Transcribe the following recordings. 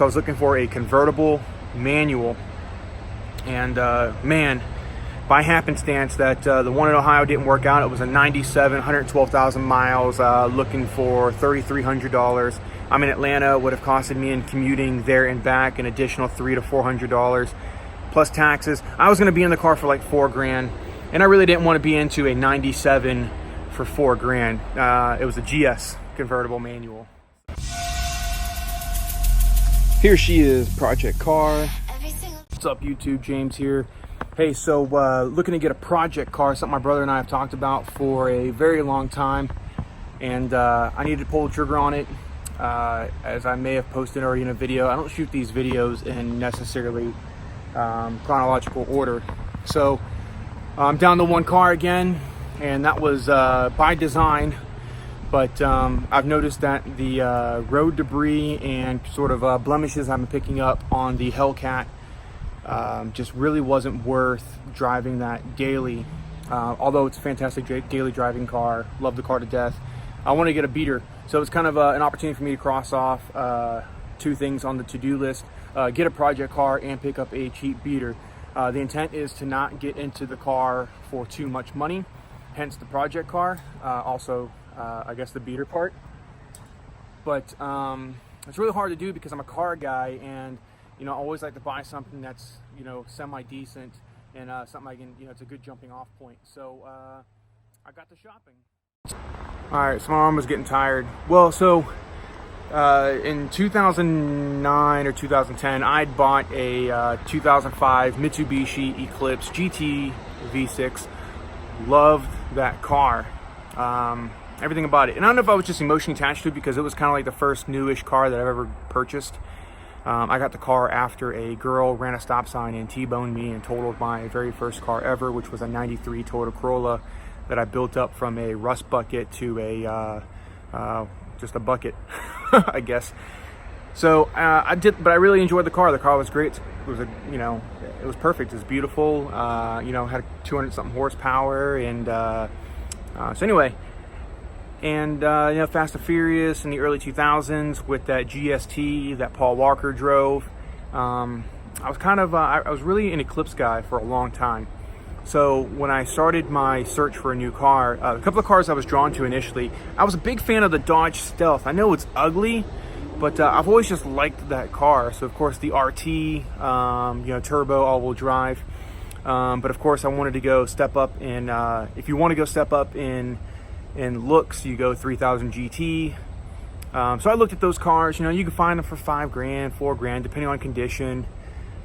So I was looking for a convertible manual, and man, by happenstance that the one in Ohio didn't work out. It was a 97, 112,000 miles, looking for $3,300. I'm in Atlanta. Would have costed me in commuting there and back an additional $300 to $400 plus taxes. I was going to be in the car for like $4,000, and I really didn't want to be into a 97 for $4,000. It was a GS convertible manual. Here she is, project car. What's up, YouTube? James here. Hey, so looking to get a project car, something my brother and I have talked about for a very long time, and I needed to pull the trigger on it. As I may have posted already in a video, I don't shoot these videos in necessarily chronological order. So I'm down to one car again, and that was by design. But I've noticed that the road debris and sort of blemishes I've been picking up on the Hellcat just really wasn't worth driving that daily. Although it's a fantastic daily driving car, love the car to death. I want to get a beater, so it's kind of an opportunity for me to cross off two things on the to-do list: get a project car and pick up a cheap beater. The intent is to not get into the car for too much money, hence the project car. Also, I guess the beater part. But it's really hard to do because I'm a car guy, and I always like to buy something that's semi-decent and something I can, it's a good jumping off point. So I got to shopping. All right, so my arm was getting tired. Well, so in 2009 or 2010, I'd bought a 2005 Mitsubishi Eclipse GT V6. Loved that car. Everything about it. And I don't know if I was just emotionally attached to it because it was kind of like the first newish car that I've ever purchased. I got the car after a girl ran a stop sign and T-boned me and totaled my very first car ever, which was a 93 Toyota Corolla that I built up from a rust bucket to a just a bucket, I guess. So I really enjoyed the car. The car was great. It was it was perfect. It was beautiful. Had 200 something horsepower, and so anyway. And Fast and Furious in the early 2000s with that GST that Paul Walker drove. I was really an Eclipse guy for a long time. So when I started my search for a new car, a couple of cars I was drawn to initially, I was a big fan of the Dodge Stealth. I know it's ugly, but I've always just liked that car. So of course the RT, turbo all-wheel drive. But of course I wanted to go step up in, if you want to go step up in looks, you go 3000 GT. So I looked at those cars. You can find them for $5,000, $4,000, depending on condition.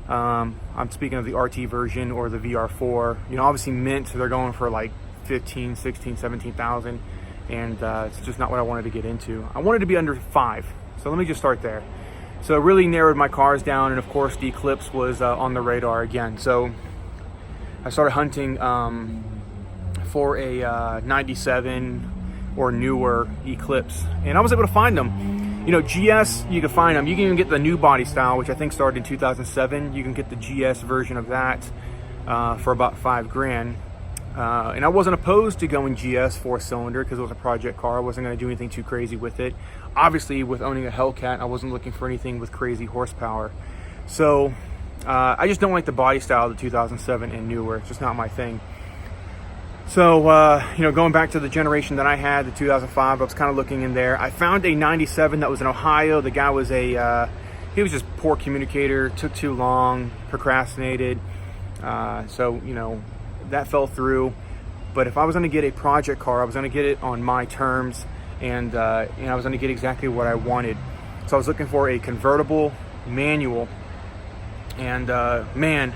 I'm speaking of the RT version or the VR4. Obviously mint, so they're going for like 15, 16, 17,000, and it's just not what I wanted to get into. I wanted to be under 5, so let me just start there. So it really narrowed my cars down, and of course the Eclipse was on the radar again. So I started hunting for a 97 or newer Eclipse, and I was able to find them. GS, you can find them. You can even get the new body style, which I think started in 2007. You can get the GS version of that for about $5,000. And I wasn't opposed to going GS 4-cylinder because it was a project car. I wasn't going to do anything too crazy with it. Obviously, with owning a Hellcat, I wasn't looking for anything with crazy horsepower. So I just don't like the body style of the 2007 and newer. It's just not my thing. So, going back to the generation that I had, the 2005, I was kind of looking in there. I found a 97 that was in Ohio. The guy was he was just poor communicator, took too long, procrastinated. So, that fell through. But if I was going to get a project car, I was going to get it on my terms, and I was going to get exactly what I wanted. So I was looking for a convertible manual, and man,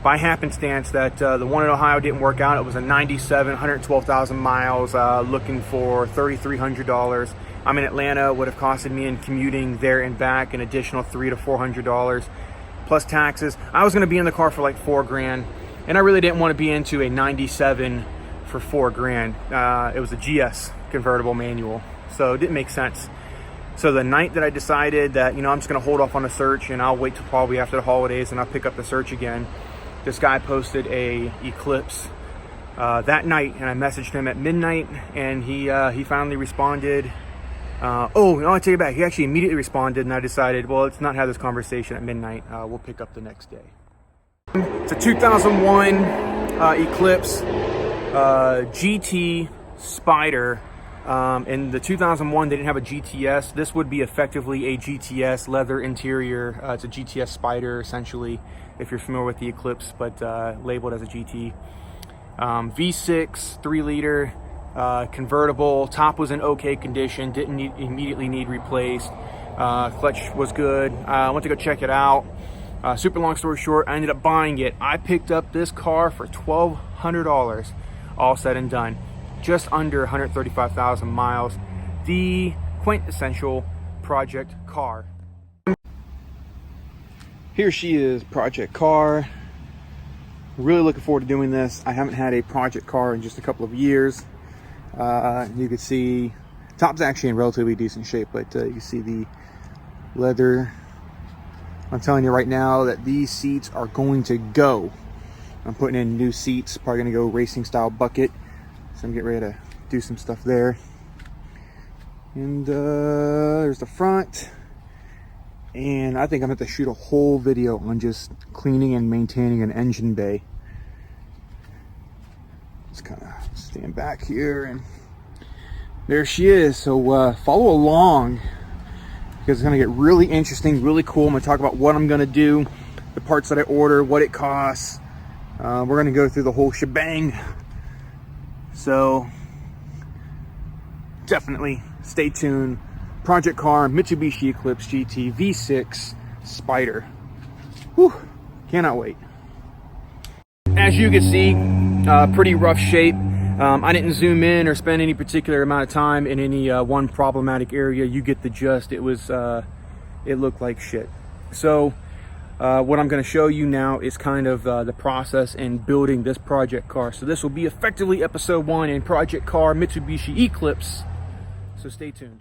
by happenstance that the one in Ohio didn't work out. It was a 97, 112,000 miles, looking for $3,300. I'm in Atlanta. Would have costed me in commuting there and back an additional $300 to $400 plus taxes. I was going to be in the car for like $4,000, and I really didn't want to be into a 97 for $4,000. It was a GS convertible manual, so it didn't make sense. So the night that I decided that I'm just going to hold off on the search and I'll wait till probably after the holidays and I'll pick up the search again, this guy posted a Eclipse that night, and I messaged him at midnight, and he finally responded Oh, no, I take it back. He actually immediately responded, and I decided, well, let's not have this conversation at midnight. We'll pick up the next day. It's a 2001 Eclipse GT Spider. In the 2001, they didn't have a GTS. This would be effectively a GTS leather interior. It's a GTS Spider, essentially, if you're familiar with the Eclipse, but labeled as a GT. V6, 3-liter, convertible. Top was in okay condition, didn't immediately need replaced. Clutch was good. I went to go check it out. Super long story short, I ended up buying it. I picked up this car for $1,200, all said and done. Just under 135,000 miles. The quintessential project car. Here she is, project car. Really looking forward to doing this. I haven't had a project car in just a couple of years. You can see top's actually in relatively decent shape, but you can see the leather. I'm telling you right now that these seats are going to go. I'm putting in new seats, probably gonna go racing style bucket. So I'm getting ready to do some stuff there. And there's the front. And I think I'm gonna have to shoot a whole video on just cleaning and maintaining an engine bay. Just kind of stand back here, and there she is. So follow along, because it's gonna get really interesting, really cool. I'm gonna talk about what I'm gonna do, the parts that I order, what it costs. We're gonna go through the whole shebang. So definitely stay tuned. Project car, Mitsubishi Eclipse GT V6 Spider. Whew, cannot wait. As you can see, pretty rough shape. I didn't zoom in or spend any particular amount of time in any one problematic area. You get the gist. It was, it looked like shit. So what I'm going to show you now is kind of the process in building this project car. So this will be effectively episode 1 in project car Mitsubishi Eclipse. So stay tuned.